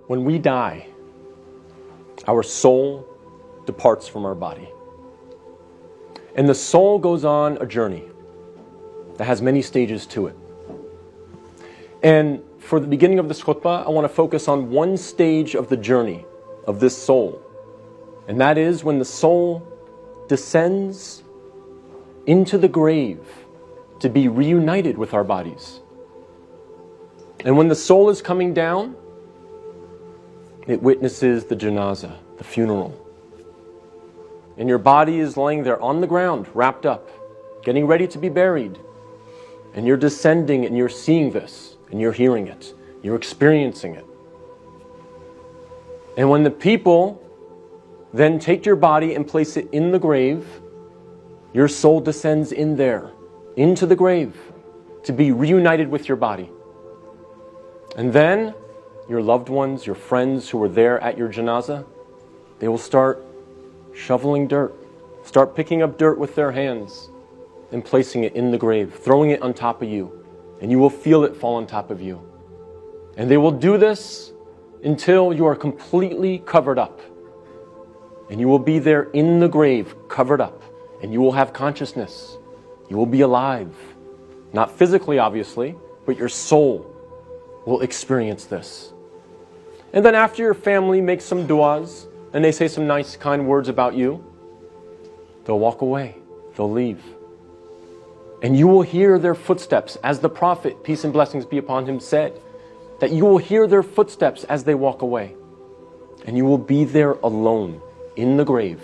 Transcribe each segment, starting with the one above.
When we die, our soul departs from our body. And the soul goes on a journey that has many stages to it. And for the beginning of this khutbah, I want to focus on one stage of the journey of this soul. And that is when the soul descends into the grave to be reunited with our bodies. And when the soul is coming down, it witnesses the janazah, the funeral. And your body is laying there on the ground, wrapped up, getting ready to be buried. And you're descending and you're seeing this, and you're hearing it, you're experiencing it. And when the people then take your body and place it in the grave, your soul descends in there, into the grave, to be reunited with your body. And then your loved ones, your friends who were there at your janazah, they will start shoveling dirt, start picking up dirt with their hands and placing it in the grave, throwing it on top of you, and you will feel it fall on top of you. And they will do this until you are completely covered up. And you will be there in the grave, covered up, and you will have consciousness. You will be alive. Not physically, obviously, but your soul will experience this. And then after your family makes some du'as, and they say some nice, kind words about you, they'll walk away. They'll leave. And you will hear their footsteps, as the Prophet, peace and blessings be upon him, said, that you will hear their footsteps as they walk away. And you will be there alone, in the grave,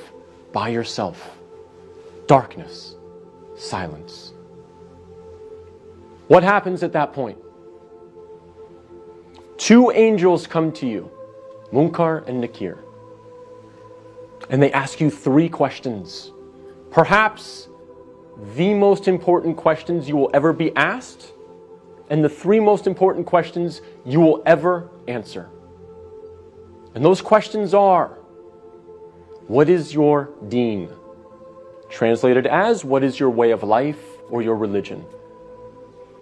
by yourself. Darkness, silence. What happens at that point? Two angels come to you, Munkar and Nakir. And they ask you three questions. Perhaps the most important questions you will ever be asked, and the three most important questions you will ever answer. And those questions are, what is your deen? Translated as, what is your way of life or your religion?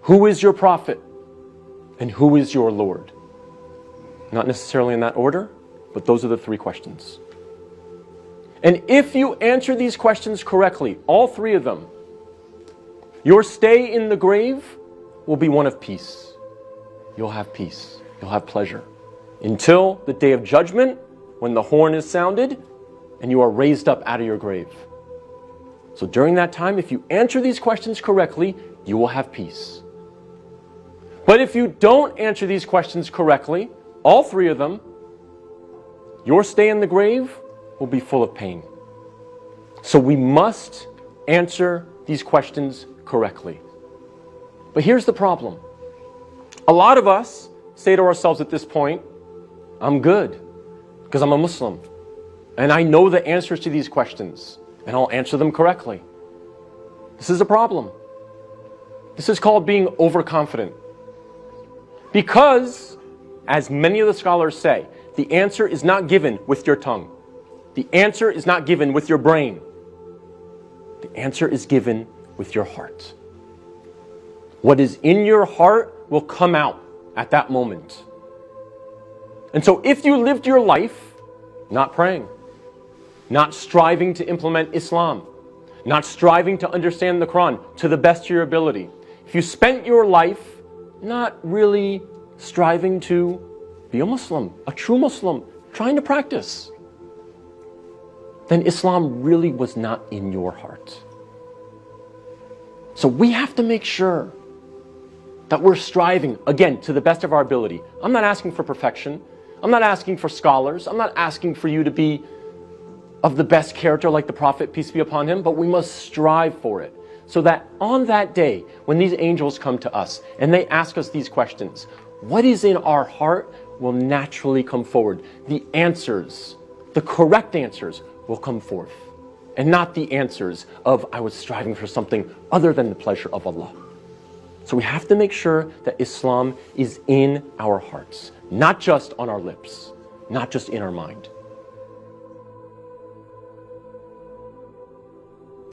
Who is your prophet? And who is your Lord? Not necessarily in that order, but those are the three questions. And if you answer these questions correctly, all three of them, your stay in the grave will be one of peace. You'll have peace. You'll have pleasure. Until the day of judgment, when the horn is sounded, and you are raised up out of your grave. So during that time, if you answer these questions correctly, you will have peace. But if you don't answer these questions correctly, all three of them, your stay in the grave will be full of pain. So we must answer these questions correctly. But here's the problem. A lot of us say to ourselves at this point, I'm good because I'm a Muslim and I know the answers to these questions and I'll answer them correctly. This is a problem. This is called being overconfident. Because, as many of the scholars say, the answer is not given with your tongue. The answer is not given with your brain. The answer is given with your heart. What is in your heart will come out at that moment. And so if you lived your life not praying, not striving to implement Islam, not striving to understand the Quran to the best of your ability, if you spent your life not really striving to be a Muslim, a true Muslim, trying to practice, then Islam really was not in your heart. So we have to make sure that we're striving, again, to the best of our ability. I'm not asking for perfection. I'm not asking for scholars. I'm not asking for you to be of the best character like the Prophet, peace be upon him, but we must strive for it. So that on that day, when these angels come to us and they ask us these questions, what is in our heart will naturally come forward. The answers, the correct answers will come forth. And not the answers of, I was striving for something other than the pleasure of Allah. So we have to make sure that Islam is in our hearts, not just on our lips, not just in our mind.